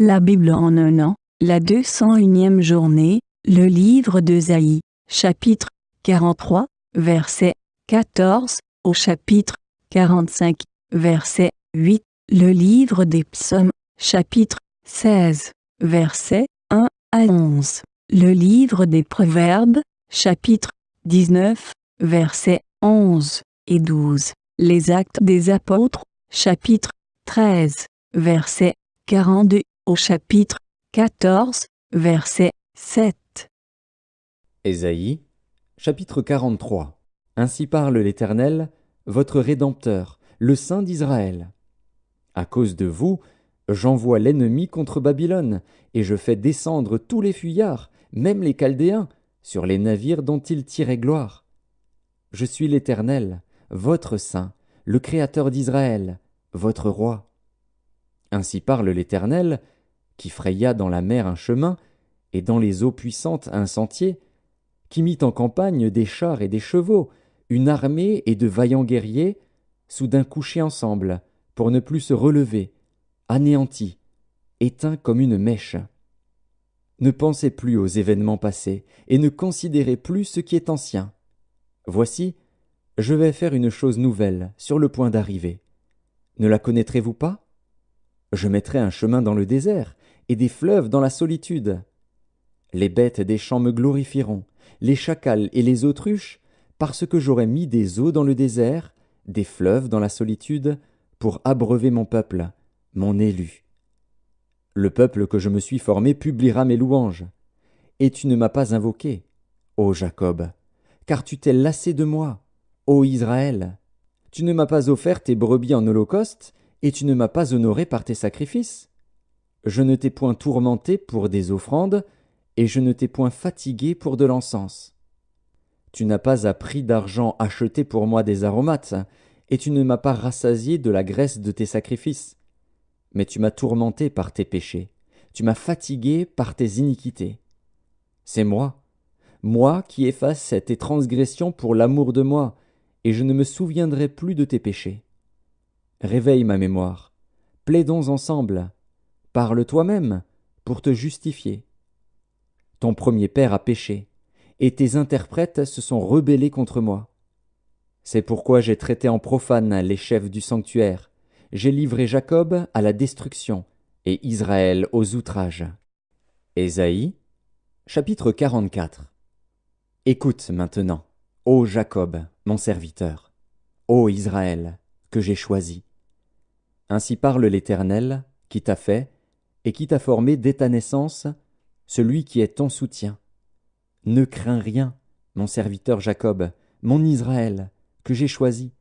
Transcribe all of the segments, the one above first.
La Bible en un an, la 201e journée, le livre d'Ésaïe, chapitre 43, verset 14, au chapitre 45, verset 8, le livre des psaumes, chapitre 16, verset 1 à 11, le livre des proverbes, chapitre 19, versets 11 et 12, les actes des apôtres, chapitre 13, verset 42, au chapitre 14, verset 7. Ésaïe, chapitre 43. Ainsi parle l'Éternel, votre Rédempteur, le Saint d'Israël. À cause de vous, j'envoie l'ennemi contre Babylone, et je fais descendre tous les fuyards, même les Chaldéens, sur les navires dont ils tiraient gloire. Je suis l'Éternel, votre Saint, le Créateur d'Israël, votre Roi. Ainsi parle l'Éternel, qui fraya dans la mer un chemin, et dans les eaux puissantes un sentier, qui mit en campagne des chars et des chevaux, une armée et de vaillants guerriers, soudain couchés ensemble, pour ne plus se relever, anéantis, éteints comme une mèche. Ne pensez plus aux événements passés, et ne considérez plus ce qui est ancien. Voici, je vais faire une chose nouvelle, sur le point d'arriver. Ne la connaîtrez-vous pas? Je mettrai un chemin dans le désert, et des fleuves dans la solitude. Les bêtes des champs me glorifieront, les chacals et les autruches, parce que j'aurai mis des eaux dans le désert, des fleuves dans la solitude, pour abreuver mon peuple, mon élu. Le peuple que je me suis formé publiera mes louanges. Et tu ne m'as pas invoqué, ô Jacob, car tu t'es lassé de moi, ô Israël. Tu ne m'as pas offert tes brebis en holocauste, et tu ne m'as pas honoré par tes sacrifices. Je ne t'ai point tourmenté pour des offrandes, et je ne t'ai point fatigué pour de l'encens. Tu n'as pas à prix d'argent acheté pour moi des aromates, et tu ne m'as pas rassasié de la graisse de tes sacrifices. Mais tu m'as tourmenté par tes péchés, tu m'as fatigué par tes iniquités. C'est moi qui efface tes transgressions pour l'amour de moi, et je ne me souviendrai plus de tes péchés. Réveille ma mémoire, plaidons ensemble, parle toi-même pour te justifier. Ton premier père a péché, et tes interprètes se sont rebellés contre moi. C'est pourquoi j'ai traité en profane les chefs du sanctuaire, j'ai livré Jacob à la destruction, et Israël aux outrages. Ésaïe, chapitre 44. Écoute maintenant, ô Jacob, mon serviteur, ô Israël, que j'ai choisi. Ainsi parle l'Éternel, qui t'a fait, et qui t'a formé dès ta naissance, celui qui est ton soutien. Ne crains rien, mon serviteur Jacob, mon Israël, que j'ai choisi.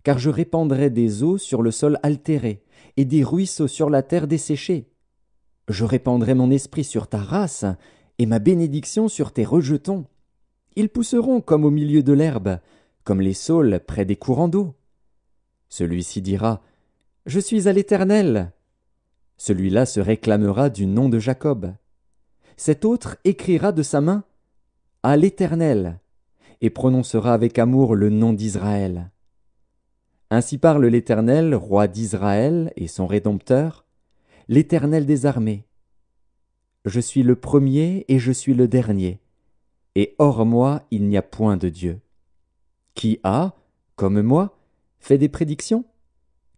Car je répandrai des eaux sur le sol altéré, et des ruisseaux sur la terre desséchée. Je répandrai mon esprit sur ta race, et ma bénédiction sur tes rejetons. Ils pousseront comme au milieu de l'herbe, comme les saules près des courants d'eau. Celui-ci dira, « Je suis à l'Éternel ». Celui-là se réclamera du nom de Jacob. Cet autre écrira de sa main, « À l'Éternel », et prononcera avec amour le nom d'Israël. Ainsi parle l'Éternel, roi d'Israël et son Rédempteur, l'Éternel des armées. Je suis le premier et je suis le dernier, et hors moi il n'y a point de Dieu. Qui a, comme moi, fait des prédictions?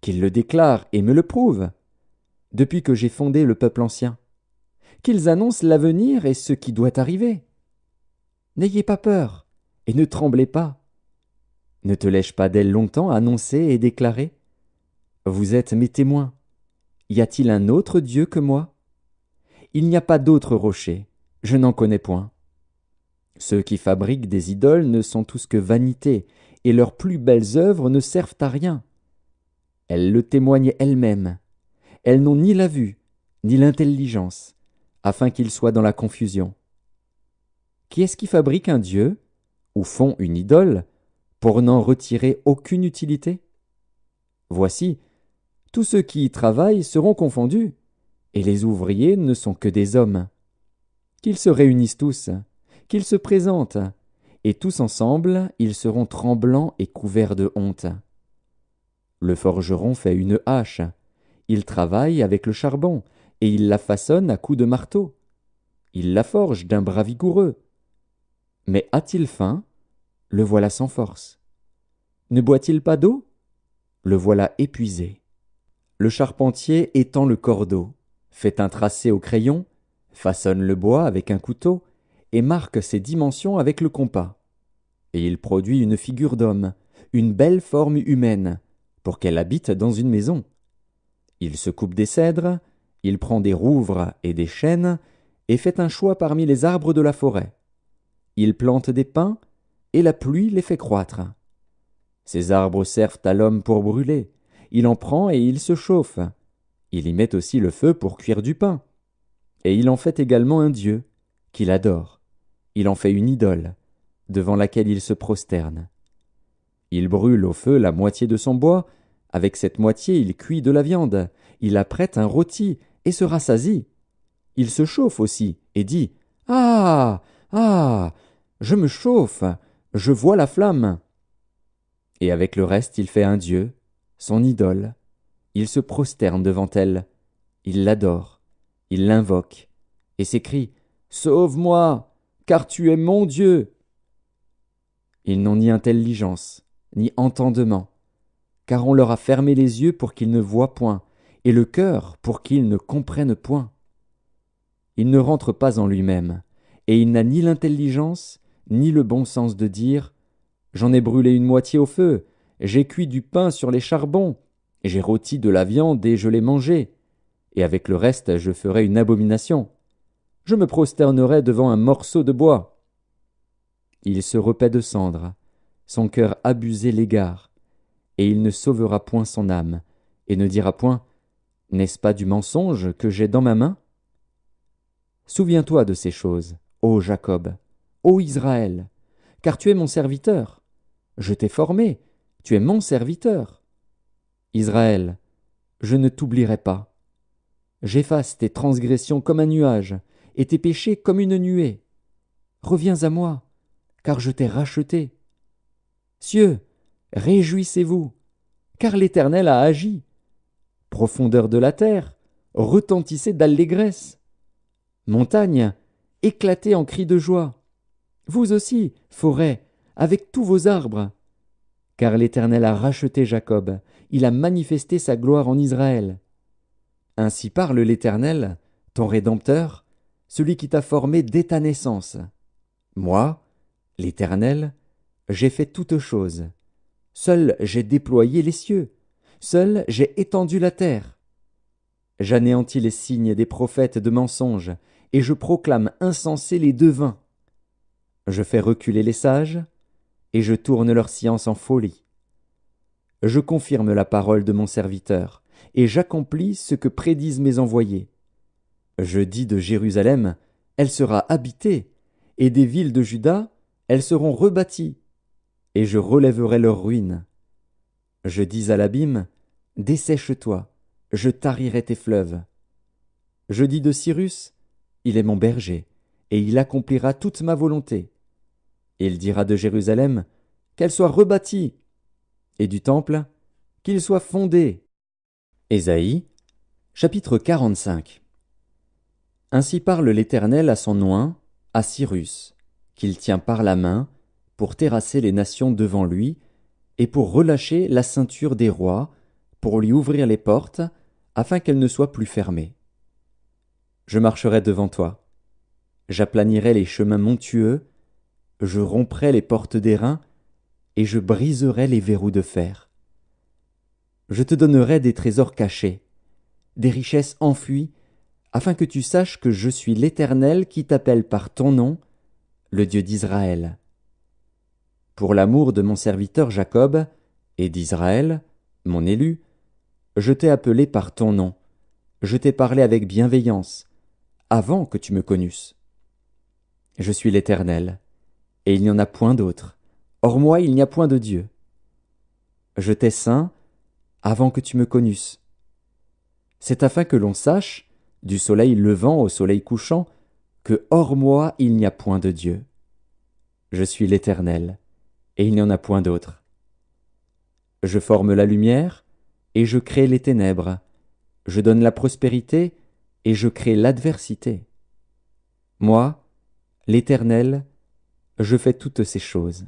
Qu'il le déclare et me le prouve, depuis que j'ai fondé le peuple ancien. Qu'ils annoncent l'avenir et ce qui doit arriver. N'ayez pas peur, et ne tremblez pas. Ne te l'ai-je pas dès longtemps annoncé et déclaré? Vous êtes mes témoins. Y a-t-il un autre Dieu que moi? Il n'y a pas d'autre rocher, je n'en connais point. Ceux qui fabriquent des idoles ne sont tous que vanité, et leurs plus belles œuvres ne servent à rien. Elles le témoignent elles-mêmes. Elles n'ont ni la vue, ni l'intelligence, afin qu'ils soient dans la confusion. Qui est-ce qui fabrique un Dieu, ou font une idole, pour n'en retirer aucune utilité? Voici, tous ceux qui y travaillent seront confondus, et les ouvriers ne sont que des hommes. Qu'ils se réunissent tous, qu'ils se présentent, et tous ensemble ils seront tremblants et couverts de honte. Le forgeron fait une hache, il travaille avec le charbon, et il la façonne à coups de marteau. Il la forge d'un bras vigoureux. Mais a-t-il faim? Le voilà sans force. Ne boit-il pas d'eau? Le voilà épuisé. Le charpentier étend le cordeau, fait un tracé au crayon, façonne le bois avec un couteau, et marque ses dimensions avec le compas. Et il produit une figure d'homme, une belle forme humaine, pour qu'elle habite dans une maison. Il se coupe des cèdres, il prend des rouvres et des chênes, et fait un choix parmi les arbres de la forêt. Il plante des pins, et la pluie les fait croître. Ces arbres servent à l'homme pour brûler. Il en prend et il se chauffe. Il y met aussi le feu pour cuire du pain. Et il en fait également un dieu, qu'il adore. Il en fait une idole, devant laquelle il se prosterne. Il brûle au feu la moitié de son bois. Avec cette moitié, il cuit de la viande. Il apprête un rôti et se rassasie. Il se chauffe aussi et dit « Ah! Ah! Je me chauffe! Je vois la flamme !» Et avec le reste, il fait un dieu, son idole. Il se prosterne devant elle. Il l'adore. Il l'invoque et s'écrie « Sauve-moi, car tu es mon Dieu !» Ils n'ont ni intelligence, ni entendement, car on leur a fermé les yeux pour qu'ils ne voient point, et le cœur pour qu'ils ne comprennent point. Il ne rentre pas en lui-même, et il n'a ni l'intelligence, ni le bon sens de dire « J'en ai brûlé une moitié au feu, j'ai cuit du pain sur les charbons, j'ai rôti de la viande et je l'ai mangée, et avec le reste je ferai une abomination. Je me prosternerai devant un morceau de bois. » Il se repaît de cendres, son cœur abusé l'égare, et il ne sauvera point son âme, et ne dira point « N'est-ce pas du mensonge que j'ai dans ma main ?» Souviens-toi de ces choses, ô Jacob, ô Israël, car tu es mon serviteur. Je t'ai formé, tu es mon serviteur. Israël, je ne t'oublierai pas. J'efface tes transgressions comme un nuage, et tes péchés comme une nuée. Reviens à moi, car je t'ai racheté. Cieux, réjouissez-vous, car l'Éternel a agi. Profondeur de la terre, retentissez d'allégresse. Montagne, éclatez en cris de joie. Vous aussi, forêt, avec tous vos arbres. Car l'Éternel a racheté Jacob, il a manifesté sa gloire en Israël. Ainsi parle l'Éternel, ton Rédempteur, celui qui t'a formé dès ta naissance. Moi, l'Éternel, j'ai fait toutes choses. Seul j'ai déployé les cieux. Seul j'ai étendu la terre. J'anéantis les signes des prophètes de mensonges, et je proclame insensés les devins. Je fais reculer les sages, et je tourne leur science en folie. Je confirme la parole de mon serviteur, et j'accomplis ce que prédisent mes envoyés. Je dis de Jérusalem, elle sera habitée, et des villes de Juda, elles seront rebâties, et je relèverai leurs ruines. Je dis à l'abîme, dessèche-toi, je tarirai tes fleuves. Je dis de Cyrus, il est mon berger, et il accomplira toute ma volonté. Il dira de Jérusalem, qu'elle soit rebâtie, et du temple, qu'il soit fondé. Ésaïe, chapitre 45. Ainsi parle l'Éternel à son oint, à Cyrus, qu'il tient par la main, pour terrasser les nations devant lui, et pour relâcher la ceinture des rois, pour lui ouvrir les portes, afin qu'elles ne soient plus fermées. Je marcherai devant toi, j'aplanirai les chemins montueux, je romprai les portes d'airain, et je briserai les verrous de fer. Je te donnerai des trésors cachés, des richesses enfuies, afin que tu saches que je suis l'Éternel qui t'appelle par ton nom, le Dieu d'Israël. Pour l'amour de mon serviteur Jacob et d'Israël, mon élu, je t'ai appelé par ton nom, je t'ai parlé avec bienveillance, avant que tu me connusses. Je suis l'Éternel, et il n'y en a point d'autre. Hors moi, il n'y a point de Dieu. Je t'ai ceint avant que tu me connusses. C'est afin que l'on sache, du soleil levant au soleil couchant, que hors moi, il n'y a point de Dieu. Je suis l'Éternel, et il n'y en a point d'autre. Je forme la lumière, et je crée les ténèbres. Je donne la prospérité, et je crée l'adversité. Moi, l'Éternel, je fais toutes ces choses.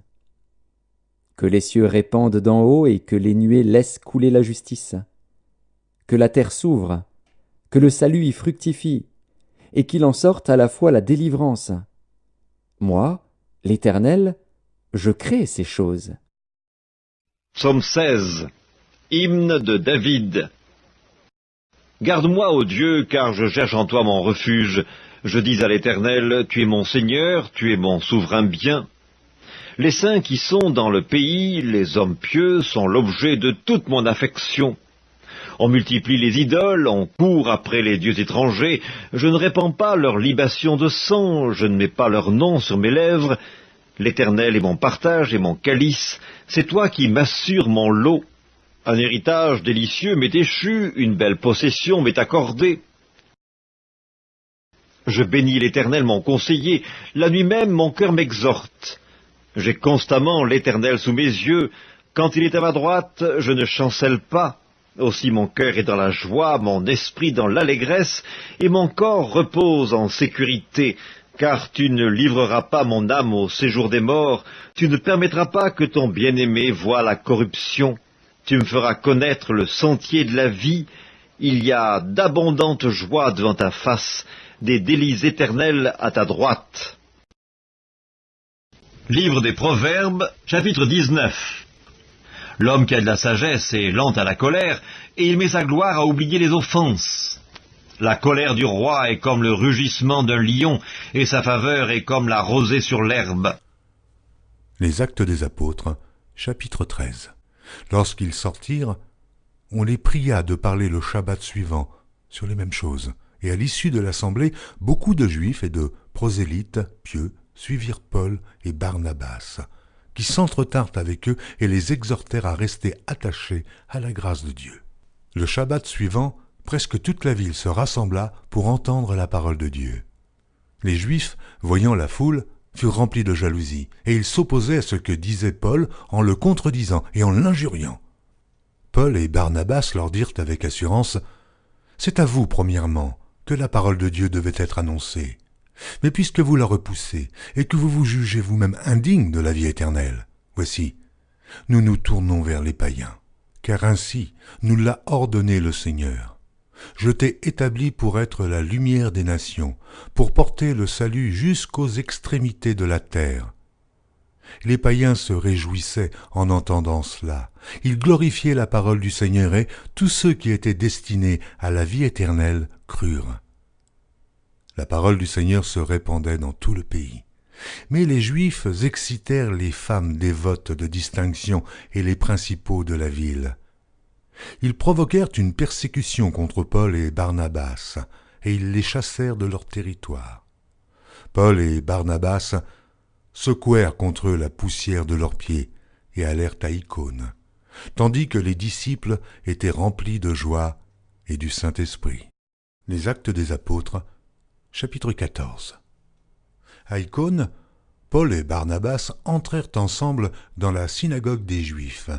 Que les cieux répandent d'en haut et que les nuées laissent couler la justice. Que la terre s'ouvre, que le salut y fructifie, et qu'il en sorte à la fois la délivrance. Moi, l'Éternel, je crée ces choses. Psaume 16. Hymne de David. Garde-moi, ô Dieu, car je cherche en toi mon refuge. Je dis à l'Éternel, tu es mon Seigneur, tu es mon souverain bien. Les saints qui sont dans le pays, les hommes pieux, sont l'objet de toute mon affection. On multiplie les idoles, on court après les dieux étrangers, je ne répands pas leurs libations de sang, je ne mets pas leur nom sur mes lèvres. L'Éternel est mon partage et mon calice, c'est toi qui m'assures mon lot. Un héritage délicieux m'est échu, une belle possession m'est accordée. Je bénis l'Éternel mon conseiller, la nuit même mon cœur m'exhorte. J'ai constamment l'Éternel sous mes yeux, quand il est à ma droite, je ne chancelle pas. Aussi mon cœur est dans la joie, mon esprit dans l'allégresse, et mon corps repose en sécurité, car tu ne livreras pas mon âme au séjour des morts, tu ne permettras pas que ton bien-aimé voie la corruption. Tu me feras connaître le sentier de la vie, il y a d'abondantes joies devant ta face, des délices éternels à ta droite. Livre des Proverbes, chapitre 19. L'homme qui a de la sagesse est lent à la colère, et il met sa gloire à oublier les offenses. La colère du roi est comme le rugissement d'un lion, et sa faveur est comme la rosée sur l'herbe. Les Actes des Apôtres, chapitre 13. Lorsqu'ils sortirent, on les pria de parler le Shabbat suivant sur les mêmes choses. Et à l'issue de l'assemblée, beaucoup de Juifs et de prosélytes pieux suivirent Paul et Barnabas, qui s'entretinrent avec eux et les exhortèrent à rester attachés à la grâce de Dieu. Le Shabbat suivant, presque toute la ville se rassembla pour entendre la parole de Dieu. Les Juifs, voyant la foule, furent remplis de jalousie, et ils s'opposaient à ce que disait Paul en le contredisant et en l'injuriant. Paul et Barnabas leur dirent avec assurance, « C'est à vous, premièrement, que la parole de Dieu devait être annoncée. Mais puisque vous la repoussez, et que vous vous jugez vous-même indigne de la vie éternelle, voici, nous nous tournons vers les païens, car ainsi nous l'a ordonné le Seigneur. Je t'ai établi pour être la lumière des nations, pour porter le salut jusqu'aux extrémités de la terre. » Les païens se réjouissaient en entendant cela. Ils glorifiaient la parole du Seigneur et tous ceux qui étaient destinés à la vie éternelle crurent. La parole du Seigneur se répandait dans tout le pays. Mais les Juifs excitèrent les femmes dévotes de distinction et les principaux de la ville. Ils provoquèrent une persécution contre Paul et Barnabas, et ils les chassèrent de leur territoire. Paul et Barnabas secouèrent contre eux la poussière de leurs pieds et allèrent à Icône, tandis que les disciples étaient remplis de joie et du Saint-Esprit. Les Actes des Apôtres, chapitre 14. À Icône, Paul et Barnabas entrèrent ensemble dans la synagogue des Juifs,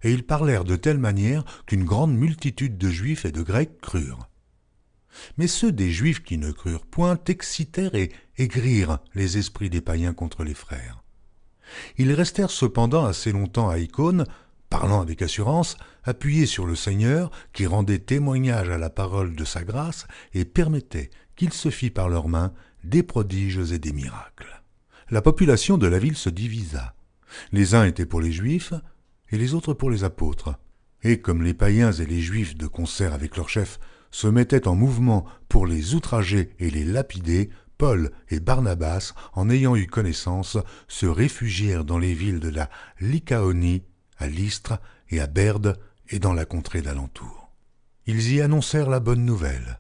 et ils parlèrent de telle manière qu'une grande multitude de Juifs et de Grecs crurent. Mais ceux des Juifs qui ne crurent point excitèrent et aigrirent les esprits des païens contre les frères. Ils restèrent cependant assez longtemps à Icône, parlant avec assurance, appuyés sur le Seigneur, qui rendait témoignage à la parole de sa grâce et permettait qu'il se fît par leurs mains des prodiges et des miracles. La population de la ville se divisa. Les uns étaient pour les Juifs et les autres pour les apôtres. Et comme les païens et les Juifs, de concert avec leur chef, se mettaient en mouvement pour les outrager et les lapider, Paul et Barnabas, en ayant eu connaissance, se réfugièrent dans les villes de la Lycaonie, à Lystre et à Berde et dans la contrée d'alentour. Ils y annoncèrent la bonne nouvelle,